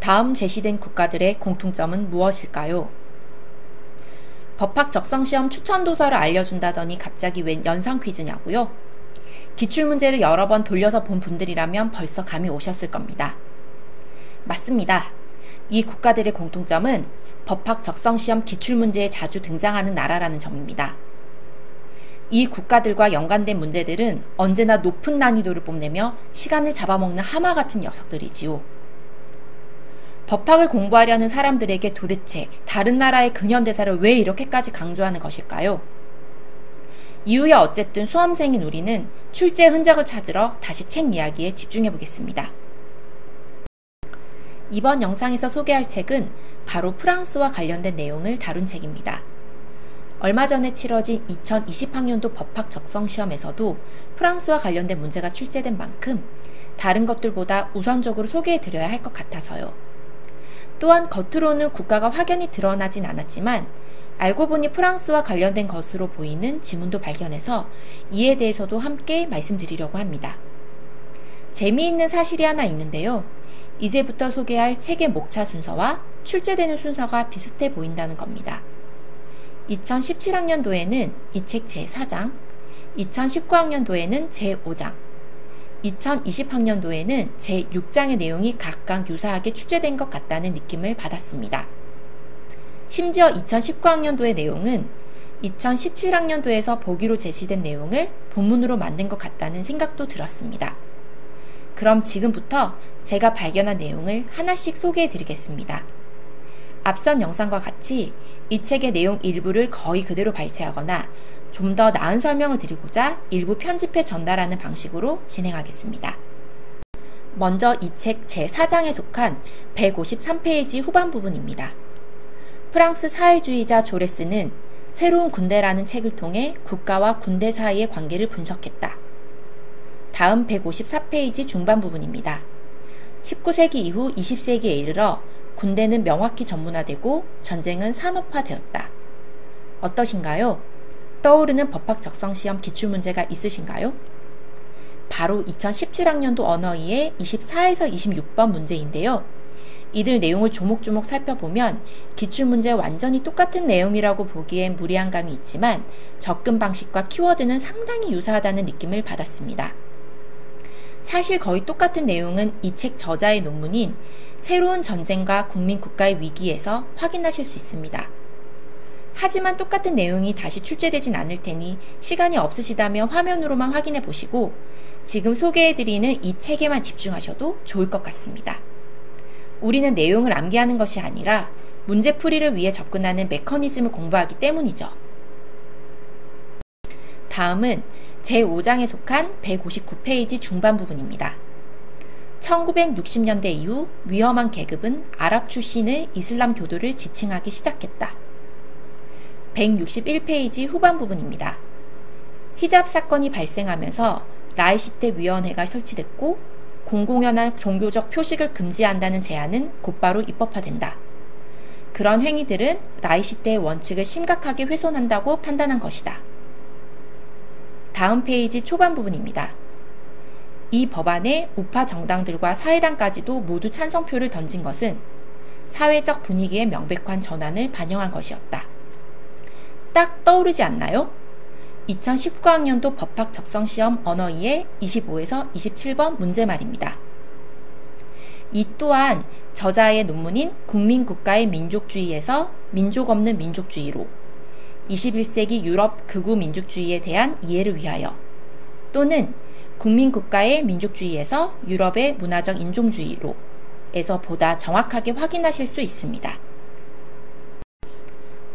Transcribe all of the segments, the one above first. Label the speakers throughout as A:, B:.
A: 다음 제시된 국가들의 공통점은 무엇일까요? 법학 적성시험 추천도서를 알려준다더니 갑자기 웬 연상 퀴즈냐고요? 기출문제를 여러 번 돌려서 본 분들이라면 벌써 감이 오셨을 겁니다. 맞습니다. 이 국가들의 공통점은 법학 적성시험 기출문제에 자주 등장하는 나라라는 점입니다. 이 국가들과 연관된 문제들은 언제나 높은 난이도를 뽐내며 시간을 잡아먹는 하마 같은 녀석들이지요. 법학을 공부하려는 사람들에게 도대체 다른 나라의 근현대사를 왜 이렇게까지 강조하는 것일까요? 이후야 어쨌든 수험생인 우리는 출제 흔적을 찾으러 다시 책 이야기에 집중해 보겠습니다. 이번 영상에서 소개할 책은 바로 프랑스와 관련된 내용을 다룬 책입니다. 얼마 전에 치러진 2020학년도 법학 적성시험에서도 프랑스와 관련된 문제가 출제된 만큼 다른 것들보다 우선적으로 소개해 드려야 할 것 같아서요. 또한 겉으로는 국가가 확연히 드러나진 않았지만 알고 보니 프랑스와 관련된 것으로 보이는 지문도 발견해서 이에 대해서도 함께 말씀드리려고 합니다. 재미있는 사실이 하나 있는데요. 이제부터 소개할 책의 목차 순서와 출제되는 순서가 비슷해 보인다는 겁니다. 2017학년도에는 이 책 제4장, 2019학년도에는 제5장, 2020학년도에는 제6장의 내용이 각각 유사하게 출제된 것 같다는 느낌을 받았습니다. 심지어 2019학년도의 내용은 2017학년도에서 보기로 제시된 내용을 본문으로 만든 것 같다는 생각도 들었습니다. 그럼 지금부터 제가 발견한 내용을 하나씩 소개해 드리겠습니다. 앞선 영상과 같이 이 책의 내용 일부를 거의 그대로 발췌하거나 좀 더 나은 설명을 드리고자 일부 편집해 전달하는 방식으로 진행하겠습니다. 먼저 이 책 제4장에 속한 153페이지 후반 부분입니다. 프랑스 사회주의자 조레스는 새로운 군대라는 책을 통해 국가와 군대 사이의 관계를 분석했다. 다음 154페이지 중반 부분입니다. 19세기 이후 20세기에 이르러 군대는 명확히 전문화되고 전쟁은 산업화되었다. 어떠신가요? 떠오르는 법학 적성시험 기출문제가 있으신가요? 바로 2017학년도 언어위의 24에서 26번 문제인데요. 이들 내용을 조목조목 살펴보면 기출문제 완전히 똑같은 내용이라고 보기엔 무리한 감이 있지만 접근 방식과 키워드는 상당히 유사하다는 느낌을 받았습니다. 사실 거의 똑같은 내용은 이 책 저자의 논문인 새로운 전쟁과 국민국가의 위기에서 확인하실 수 있습니다. 하지만 똑같은 내용이 다시 출제되진 않을 테니 시간이 없으시다면 화면으로만 확인해 보시고 지금 소개해드리는 이 책에만 집중하셔도 좋을 것 같습니다. 우리는 내용을 암기하는 것이 아니라 문제풀이를 위해 접근하는 메커니즘을 공부하기 때문이죠. 다음은 제5장에 속한 159페이지 중반 부분입니다. 1960년대 이후 위험한 계급은 아랍 출신의 이슬람 교도를 지칭하기 시작했다. 161페이지 후반 부분입니다. 히잡 사건이 발생하면서 라이시테 위원회가 설치됐고 공공연한 종교적 표식을 금지한다는 제안은 곧바로 입법화된다. 그런 행위들은 라이시테의 원칙을 심각하게 훼손한다고 판단한 것이다. 다음 페이지 초반 부분입니다. 이 법안에 우파 정당들과 사회당까지도 모두 찬성표를 던진 것은 사회적 분위기의 명백한 전환을 반영한 것이었다. 딱 떠오르지 않나요? 2019학년도 법학 적성시험 언어위의 25에서 27번 문제 말입니다. 이 또한 저자의 논문인 국민국가의 민족주의에서 민족 없는 민족주의로 21세기 유럽 극우 민족주의에 대한 이해를 위하여 또는 국민국가의 민족주의에서 유럽의 문화적 인종주의로 에서 보다 정확하게 확인하실 수 있습니다.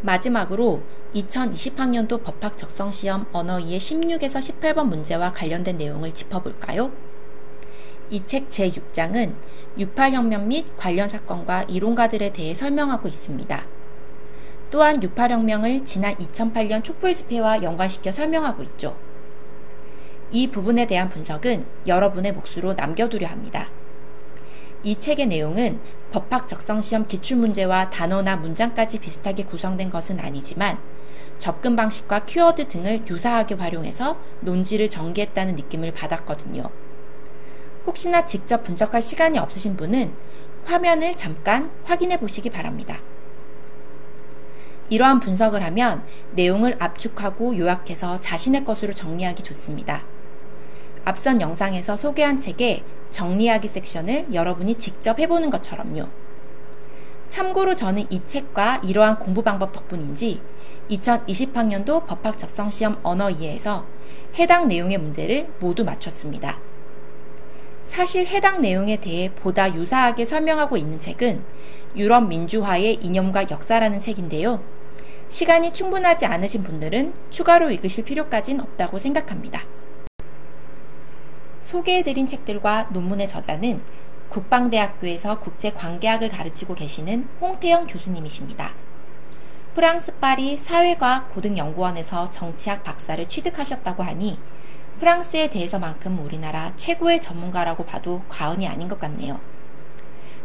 A: 마지막으로 2020학년도 법학 적성시험 언어위의 16에서 18번 문제와 관련된 내용을 짚어볼까요? 이 책 제6장은 68혁명 및 관련 사건과 이론가들에 대해 설명하고 있습니다. 또한 68혁명을 지난 2008년 촛불 집회와 연관시켜 설명하고 있죠. 이 부분에 대한 분석은 여러분의 몫으로 남겨두려 합니다. 이 책의 내용은 법학 적성시험 기출문제와 단어나 문장까지 비슷하게 구성된 것은 아니지만 접근 방식과 키워드 등을 유사하게 활용해서 논지를 전개했다는 느낌을 받았거든요. 혹시나 직접 분석할 시간이 없으신 분은 화면을 잠깐 확인해 보시기 바랍니다. 이러한 분석을 하면 내용을 압축하고 요약해서 자신의 것으로 정리하기 좋습니다. 앞선 영상에서 소개한 책의 정리하기 섹션을 여러분이 직접 해보는 것처럼요. 참고로 저는 이 책과 이러한 공부 방법 덕분인지 2020학년도 법학 적성시험 언어 2에서 해당 내용의 문제를 모두 맞췄습니다. 사실 해당 내용에 대해 보다 유사하게 설명하고 있는 책은 유럽 민주화의 이념과 역사라는 책인데요. 시간이 충분하지 않으신 분들은 추가로 읽으실 필요까지는 없다고 생각합니다. 소개해드린 책들과 논문의 저자는 국방대학교에서 국제관계학을 가르치고 계시는 홍태영 교수님이십니다. 프랑스 파리 사회과학 고등연구원에서 정치학 박사를 취득하셨다고 하니 프랑스에 대해서만큼 우리나라 최고의 전문가라고 봐도 과언이 아닌 것 같네요.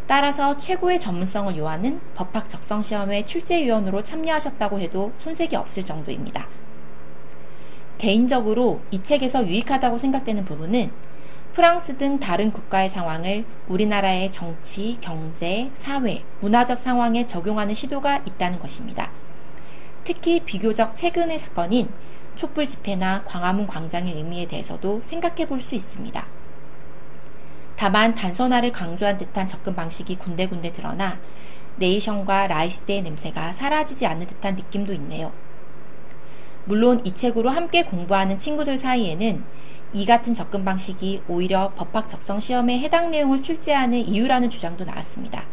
A: 따라서 최고의 전문성을 요하는 법학 적성시험의 출제위원으로 참여하셨다고 해도 손색이 없을 정도입니다. 개인적으로 이 책에서 유익하다고 생각되는 부분은 프랑스 등 다른 국가의 상황을 우리나라의 정치, 경제, 사회, 문화적 상황에 적용하는 시도가 있다는 것입니다. 특히 비교적 최근의 사건인 촛불 집회나 광화문 광장의 의미에 대해서도 생각해 볼 수 있습니다. 다만 단선화를 강조한 듯한 접근 방식이 군데군데 드러나 네이션과 라이스대의 냄새가 사라지지 않는 듯한 느낌도 있네요. 물론 이 책으로 함께 공부하는 친구들 사이에는 이 같은 접근 방식이 오히려 법학 적성 시험에 해당 내용을 출제하는 이유라는 주장도 나왔습니다.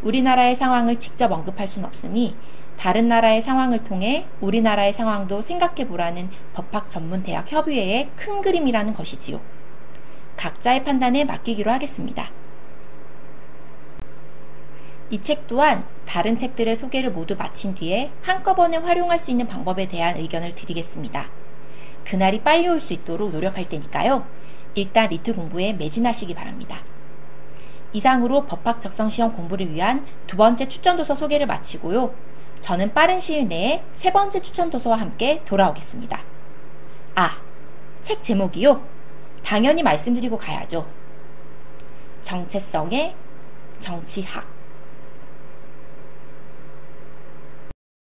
A: 우리나라의 상황을 직접 언급할 수는 없으니 다른 나라의 상황을 통해 우리나라의 상황도 생각해보라는 법학 전문 대학 협의회의 큰 그림이라는 것이지요. 각자의 판단에 맡기기로 하겠습니다. 이 책 또한 다른 책들의 소개를 모두 마친 뒤에 한꺼번에 활용할 수 있는 방법에 대한 의견을 드리겠습니다. 그날이 빨리 올 수 있도록 노력할 테니까요. 일단 리트 공부에 매진하시기 바랍니다. 이상으로 법학 적성시험 공부를 위한 두 번째 추천도서 소개를 마치고요. 저는 빠른 시일 내에 세 번째 추천도서와 함께 돌아오겠습니다. 책 제목이요? 당연히 말씀드리고 가야죠. 정체성의 정치학.